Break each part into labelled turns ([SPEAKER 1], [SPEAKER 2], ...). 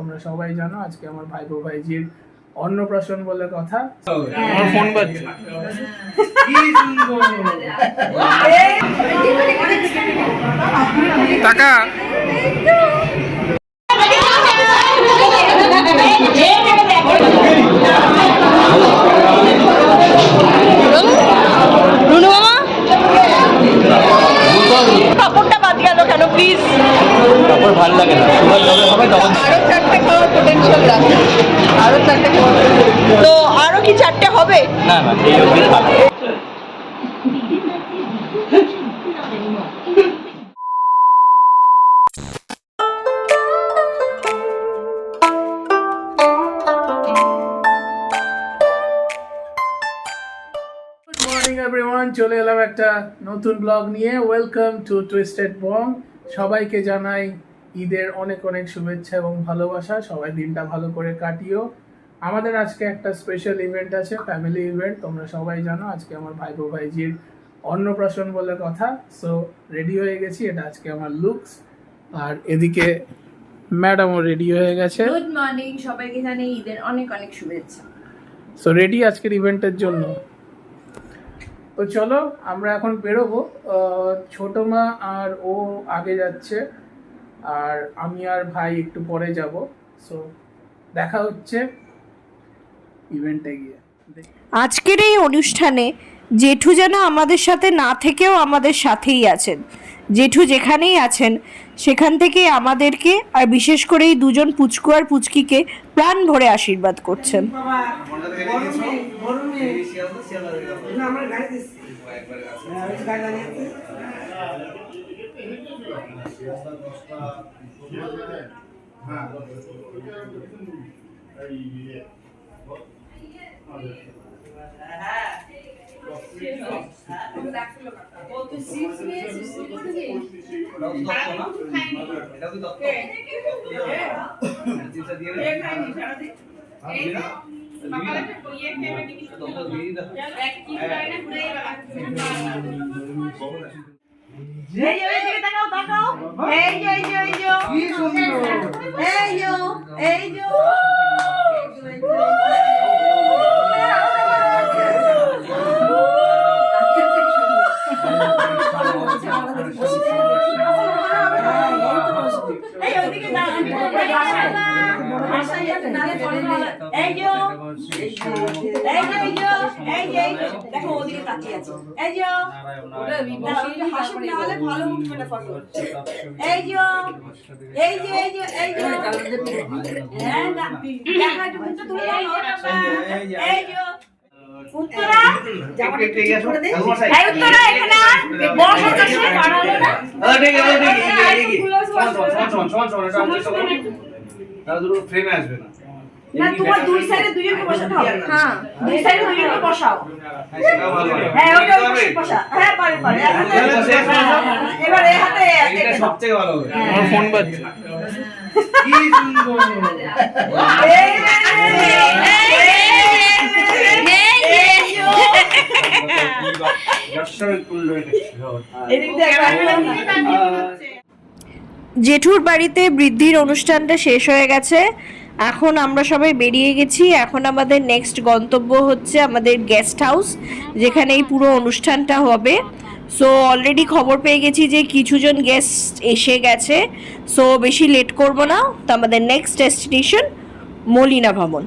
[SPEAKER 1] তোমরা সবাই জানো আজকে আমার ভাইপো ভাইজির অন্নপ্রাশন বলে কথা।
[SPEAKER 2] আমার ফোন বাজছে। টাকা
[SPEAKER 3] কাপড়টা বাদ গেল কেন প্লিজ?
[SPEAKER 2] কাপড় ভালো লাগে না, সবাই যবে হবে তখন
[SPEAKER 3] আরো চারটে খাওয়ার পোটেনশিয়াল রাখে। আরো চারটে তো আরো কি চারটে হবে?
[SPEAKER 2] না না এই অবধি ভালো।
[SPEAKER 1] গুড মর্নিং এভরিওয়ান, চলে এলাম একটা নতুন ব্লগ নিয়ে। ওয়েলকাম টু টুইস্টেড বং। সবাইকে জানাই ঈদের অনেক অনেক শুভেচ্ছা এবং ভালোবাসা। সবাই দিনটা ভালো করে কাটিও। আমাদের আজকে একটা স্পেশাল ইভেন্ট আছে, ফ্যামিলি ইভেন্ট। তোমরা সবাই জানো আজকে আমার ভাইপো ভাইজির অন্নপ্রাশন বলে কথা। সো রেডি হয়ে গেছি, এটা আজকে আমার লুকস। আর এদিকে ম্যাডামও রেডি হয়ে গেছে।
[SPEAKER 3] গুড মর্নিং, সবাইকে জানাই ঈদের অনেক অনেক শুভেচ্ছা।
[SPEAKER 1] সো রেডি আজকের ইভেন্টের জন্য। তো চলো আমরা এখন বেরোবো। ছোট মা আর ও আগে যাচ্ছে, আর আমি আর ভাই একটু পরে যাব। সো দেখা হচ্ছে ইভেন্টে গিয়ে।
[SPEAKER 4] আজকের এই অনুষ্ঠানে জেঠু যেন আমাদের সাথে না থেকেও আমাদের সাথেই আছেন। জেঠু যেখানেই আছেন সেখান থেকে আমাদেরকে আর বিশেষ করে এই দুজন পুচকু আর পুচকিকে প্রাণ ভরে আশীর্বাদ করছেন।
[SPEAKER 2] ফ্রেমে আসবে না।
[SPEAKER 3] না, তোমার দুই সাইডে দুইজনকে বসাতে হবে। হ্যাঁ, দুই সাইডে দুইজনকে বসাও।
[SPEAKER 2] সেটাও ভালো হয়।
[SPEAKER 3] হ্যাঁ, ওটা বসা। হ্যাঁ, পারে। এবার এই হাতে
[SPEAKER 2] এটা সবচেয়ে ভালো হবে।
[SPEAKER 1] আমার ফোন বাজছে।
[SPEAKER 2] কি সুন্দর।
[SPEAKER 4] জেঠুর বাড়িতে বৃদ্ধির অনুষ্ঠানটা শেষ হয়ে গেছে, এখন আমরা সবাই বেরিয়ে গেছি। এখন আমাদের নেক্সট গন্তব্য হচ্ছে আমাদের গেস্ট হাউস, যেখানে এই পুরো অনুষ্ঠানটা হবে। সো অলরেডি খবর পেয়ে গেছি যে কিছুজন গেস্ট এসে গেছে। সো বেশি লেট করব না, তো আমাদের নেক্সট ডেস্টিনেশন মলিনা ভবন।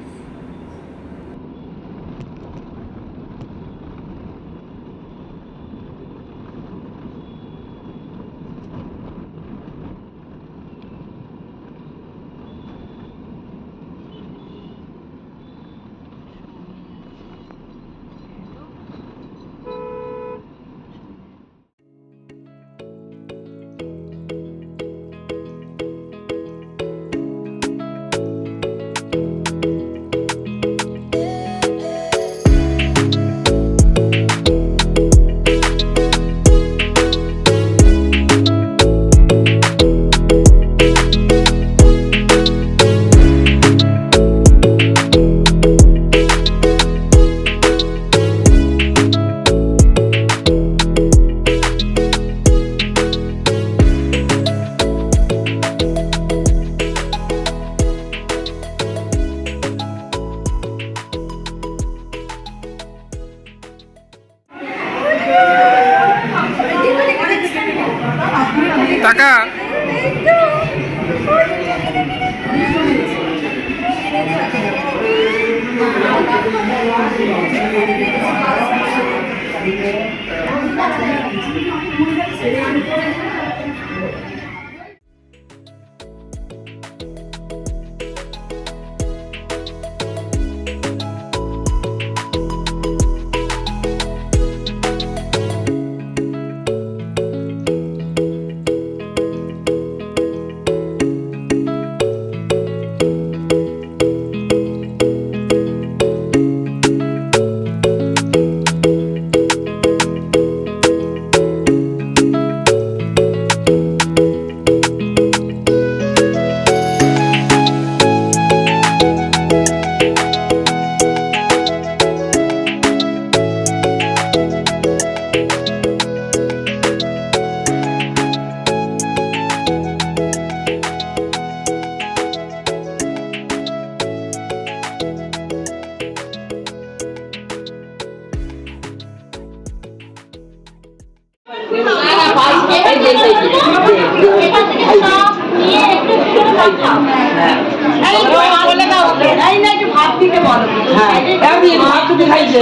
[SPEAKER 3] বলে দাও এই না একটু ভাত দিতে বলো হ্যাঁ আমি ভাত দিতে খাইছে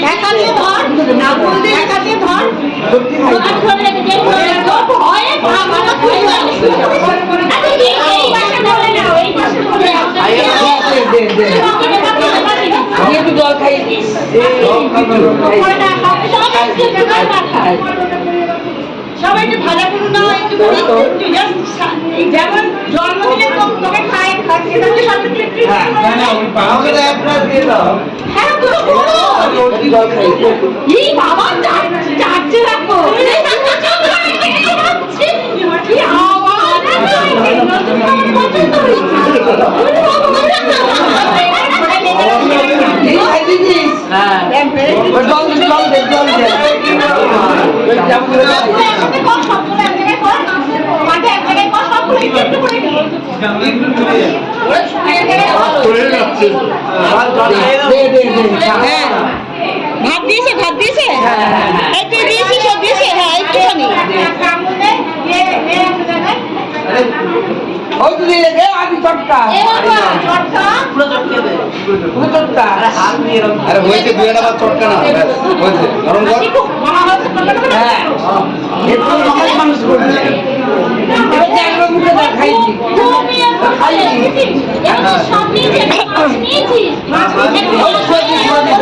[SPEAKER 3] এক হাতে ধর না বলতে এক হাতে ধর সত্যি খাইছে ধরে রেখে দেই হয় ভাত খুলে দাও আচ্ছা এই পাশে বলে নাও এই পাশে বলে নাও দে আমি একটু জল খাই সবাই একটু ভাজা করুন না একটু যেমন জন্মদিনে তোকে খাই খাচ্ছি তাহলে সব একটু
[SPEAKER 2] আমাকে তো এক গ্লাস দিয়ে দাও।
[SPEAKER 3] হ্যাঁ তো জল খাই এই বাবা চাচ্ছে রাখো কি আওয়াজ ভাত দিয়েছে ভাত দিয়েছে একটু দিয়েছি সব দিয়েছে হ্যাঁ একটুখানি
[SPEAKER 5] ওই তো দিয়ে দে আদি চটকা পুরো চটকা
[SPEAKER 2] আরে হয়েছে দুই একটা চটকা না হয়েছে গরম কর
[SPEAKER 5] হ্যাঁ একটু নরমাল মানুষ করবে এটা একবার মুখে দেখ খাইছি একটু ছুঁয়ে দে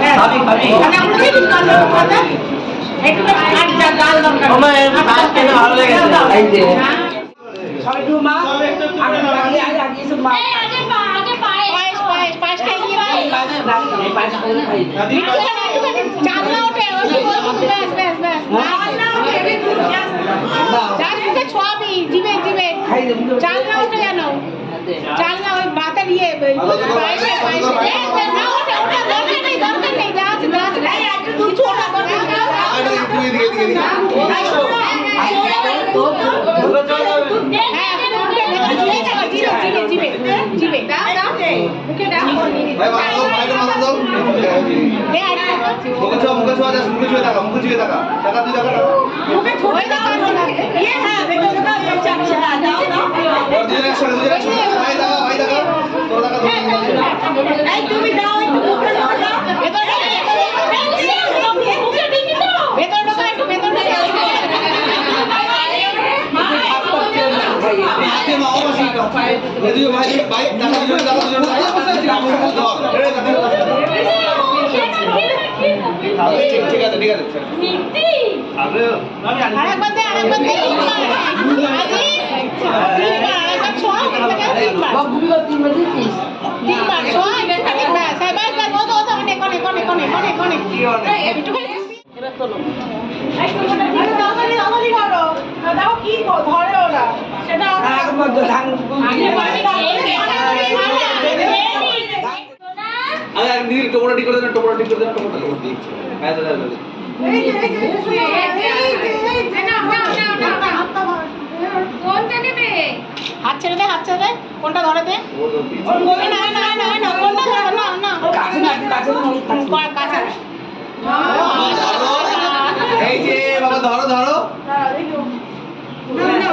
[SPEAKER 5] হ্যাঁ
[SPEAKER 2] ভালো লেগেছে
[SPEAKER 5] সবাই একটু মা আগে আগে সব মা
[SPEAKER 3] চাল না ওই মাথা নিয়ে পায়েসে পায়েসে না ওটা ওটা দরকার নেই যা আছে কিছু ওটা দরকার নেই তুমি দাও ভেতর ঢোকা একটু ভেতর
[SPEAKER 2] ঠিক আছে ঠিক আছে
[SPEAKER 3] আরেকবার দে আরেকবার ছোঁয়া তিনবার ছোঁয়া একটুখানি ব্যাস অনেক একটুখানি এবার তোলো দেখো কি ধরে ওরা সেটা
[SPEAKER 2] টোপরা ঠিক করে দেন টোপরা ঠিক করে দেন টোপরা ঠিক হ্যাঁ দাদা
[SPEAKER 3] হাত ছেড়ে দে কোনটা ধরে দে না কোনটা ধরে না কাছে
[SPEAKER 2] এই যে বাবা ধরো ধরো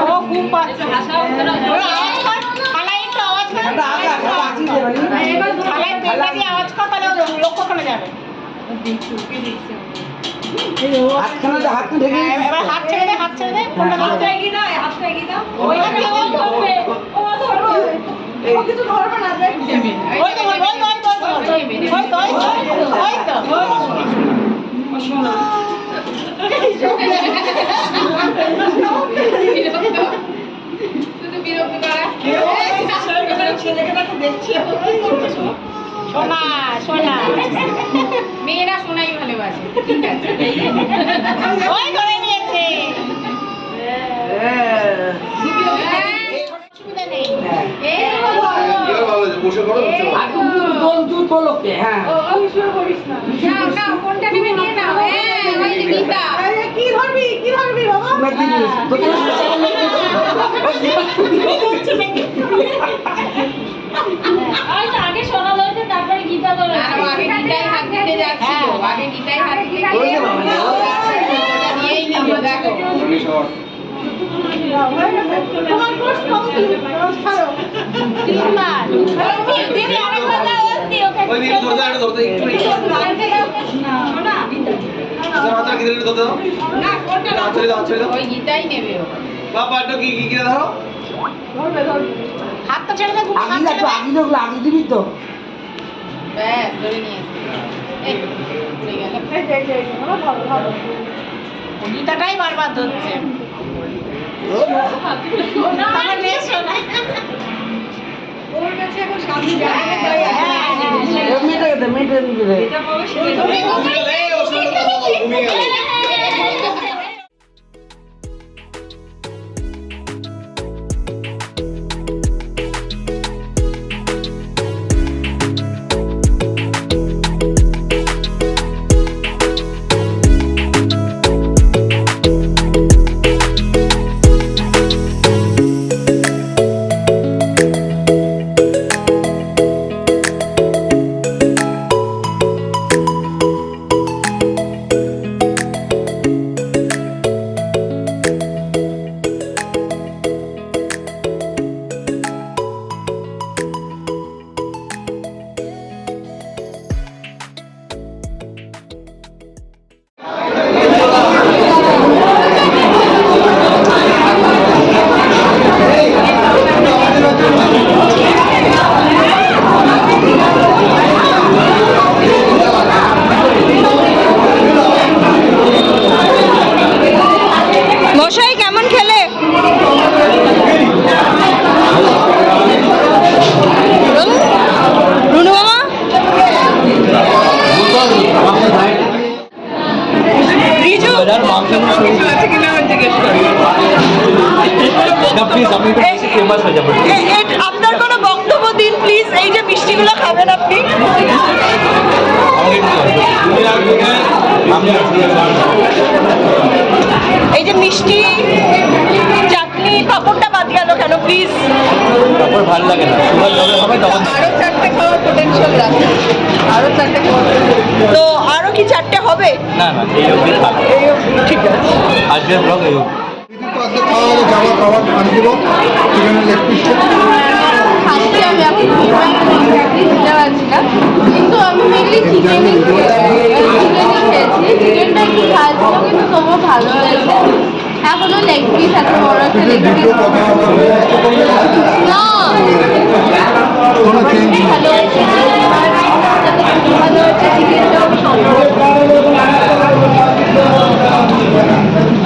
[SPEAKER 3] ও ঘুম পাচ্ছে খালাই একটু আওয়াজ কর খালাই পেটটা দিয়ে আওয়াজ কর তাহলে লক্ষ্য করে যাবে এবার হাত ছেড়ে দে কোনটা ধরতে কিছু ধরবে না ওই তো সোনা মেয়েরা সোনাই ভালোবাসে ঠিক আছে ওই ধরে নিয়েছে অসুবিধা নেই
[SPEAKER 2] বসে করো
[SPEAKER 3] কোনটা নেবে নিয়ে নাও কি ধরবি বাবা আগে সোনা লইছে তারপরে গীতা ধরে আগে গীতায় হাত দিতে যাচ্ছিল আগে গীতা তোমার কোর্স কত ছাড়ো 3 বার দিদি আরেকবার দাও ওকে
[SPEAKER 2] ওই দিন ধরতে একটা ধরতে একটু
[SPEAKER 3] না
[SPEAKER 2] আচ্ছা মাত্রা কি দিলে ধরতে দাও
[SPEAKER 3] না কোনটা না
[SPEAKER 2] চলে দাও
[SPEAKER 3] ওই গীতাই নেবে ও
[SPEAKER 2] বাবা একটু কি ধরো
[SPEAKER 3] হাতটা ছেড়ে দাও
[SPEAKER 5] আগিলা তো আগিলো লাগি দিবি তো
[SPEAKER 3] ব্যাস ধরে নিয়ে এই চলে গেল গীতাটাই বারবার ধরছে আমার নেই শোনা ওর কাছে এখন শান্তি
[SPEAKER 5] মেটে দিবে
[SPEAKER 2] ঘুমিয়ে গেল
[SPEAKER 4] মশাই কেমন খেলে? রুনু মামা রিজু আপনার কোনো বক্তব্য দিন প্লিজ। এই যে মিষ্টিগুলো খাবেন আপনি, এই যে মিষ্টি চাটনি পাঁপড়টা বাদ গেল কেন প্লিজ?
[SPEAKER 2] তারপর ভালো লাগে না সুগার যখন হবে তখন
[SPEAKER 4] আরো চারটে খাওয়ার পোটেনশিয়াল রাখে, আরো চারটে তো আরো কি চারটে হবে?
[SPEAKER 2] না এই অবধি থাক
[SPEAKER 4] এই অবধি ঠিক আছে।
[SPEAKER 2] আজকের ব্লগ এই অবধি
[SPEAKER 6] আজকে খাওয়া হলে যাওয়া খাবার আনি দেবো চিকেনের লেগ পিস
[SPEAKER 3] খাচ্ছি আমি এখন বুঝতে পারছি না কিন্তু আমি মেনলি চিকেনই খেয়েছি চিকেনটা একটু ঝাল ছিল কিন্তু তবুও ভালো হয়েছে এখনো লেগ পিস এত বড় একটা লেগ পিস
[SPEAKER 6] দ্বিতীয় কথা
[SPEAKER 3] না
[SPEAKER 6] কোনো চেঞ্জ নেই
[SPEAKER 3] ভালো হয়েছে ভালো হয়েছে চিকেনটাও
[SPEAKER 6] রসগোল্লা খাচ্ছি ভালো লাগছে কোনো অপশন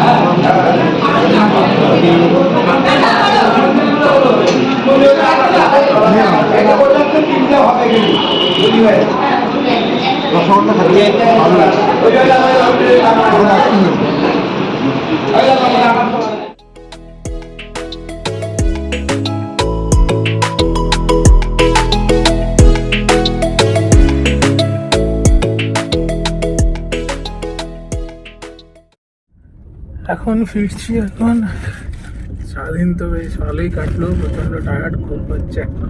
[SPEAKER 6] নেই
[SPEAKER 1] এখন ফিরছি। এখন সারাদিন তো বেশ ভালোই কাটলো, প্রচণ্ড টায়ার্ড, ঘুম পাচ্ছে। এখন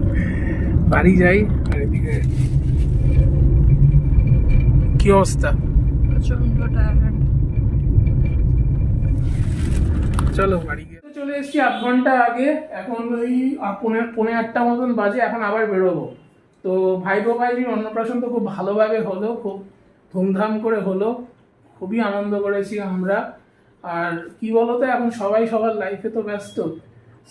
[SPEAKER 1] বাড়ি যাই। আর এদিকে কি অবস্থা? চলো বাড়ি গিয়ে চলে এসেছি 8 ঘন্টা আগে। এখন ওই পৌনে 8টা মতন বাজে। এখন আবার বেরোবো। তো ভাইপো ভাইজির অন্নপ্রাশন তো খুব ভালোভাবে হলো, খুব ধুমধাম করে হলো, খুবই আনন্দ করেছি আমরা। আর কি বলতো, এখন সবাই সবার লাইফে তো ব্যস্ত।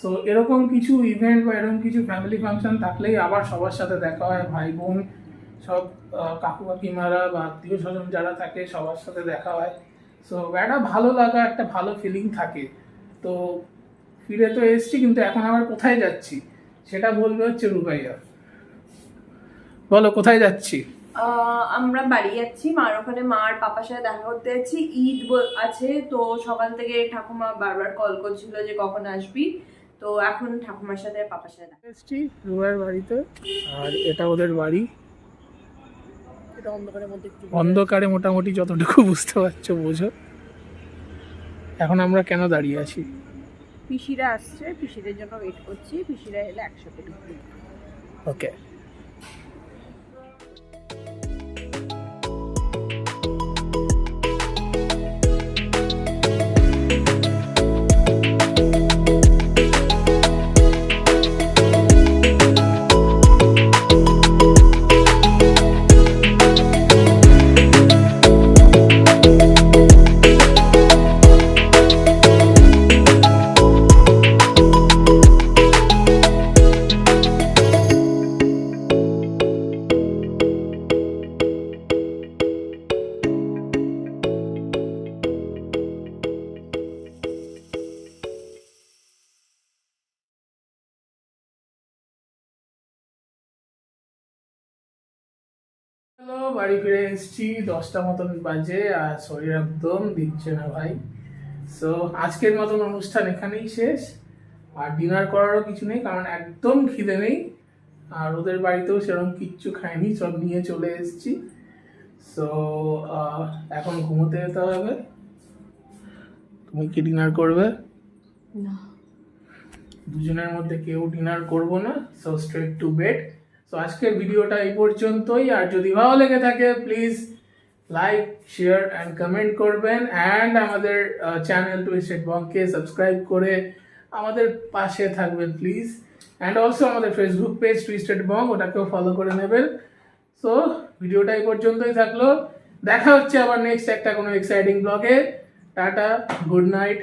[SPEAKER 1] সো এরকম কিছু ইভেন্ট বা এরকম কিছু ফ্যামিলি ফাংশন থাকলেই আবার সবার সাথে দেখা হয়, ভাই বোন সব কাকু কাকিমারা বা আত্মীয় স্বজন যারা থাকে সবার সাথে দেখা হয়। সো একটা ভালো লাগা, একটা ভালো ফিলিং থাকে। তো ফিরে তো এসছি, কিন্তু এখন আবার কোথায় যাচ্ছি সেটা বলবে হচ্ছে রুবাইয়া। বলো কোথায় যাচ্ছি?
[SPEAKER 4] আমরা বাড়ি যাচ্ছি, মার ওখানে মার পাপার সাথে দেখা করতে যাচ্ছি। ঈদ আছে তো সকাল থেকে ঠাকুমা বারবার কল করছিল যে কখন আসবি। তো এখন ঠাকুমার সাথে পাপার সাথে দেখা
[SPEAKER 1] এসছি রুবাইয়ের বাড়িতে। আর এটা ওদের বাড়ি।
[SPEAKER 4] এটা অন্ধকারের মধ্যে একটু
[SPEAKER 1] অন্ধকারে মোটামুটি যতটুকু বুঝতে পারছো বোঝো। এখন আমরা কেন দাঁড়িয়ে আছি?
[SPEAKER 4] পিসিরা আসছে, পিসিদের জন্য ওয়েট করছি। পিসিরা এলে একসাথে ঢুকবো।
[SPEAKER 1] ওকে। বাড়ি ফিরে এসেছি 10টা মতন বাজে, আর শরীর একদম দিচ্ছে না ভাই। সো আজকের মতন অনুষ্ঠান এখানেই শেষ, আর ডিনার করারও কিছু নেই কারণ একদম খিদে নেই, আর ওদের বাড়িতেও সেরকম কিচ্ছু খাইনি, সব নিয়ে চলে এসেছি। সো এখন ঘুমোতে যেতে হবে। তুমি কি ডিনার করবে?
[SPEAKER 3] না,
[SPEAKER 1] দুজনের মধ্যে কেউ ডিনার করবো না, so straight to bed. So আজকের ভিডিওটা এই পর্যন্তই, আর যদি ভালো লেগে থাকে please like, share and comment করবেন, অ্যান্ড আমাদের চ্যানেল টুইস্টেড বংকে সাবস্ক্রাইব করে আমাদের পাশে থাকবেন প্লিজ। অ্যান্ড অলসো আমাদের ফেসবুক পেজ টুইস্টেড বং, ওটাকেও ফলো করে নেবেন। সো ভিডিওটা এই পর্যন্তই থাকলো, দেখা হচ্ছে আবার নেক্সট একটা কোনো এক্সাইটিং ব্লগে। Tata, good night.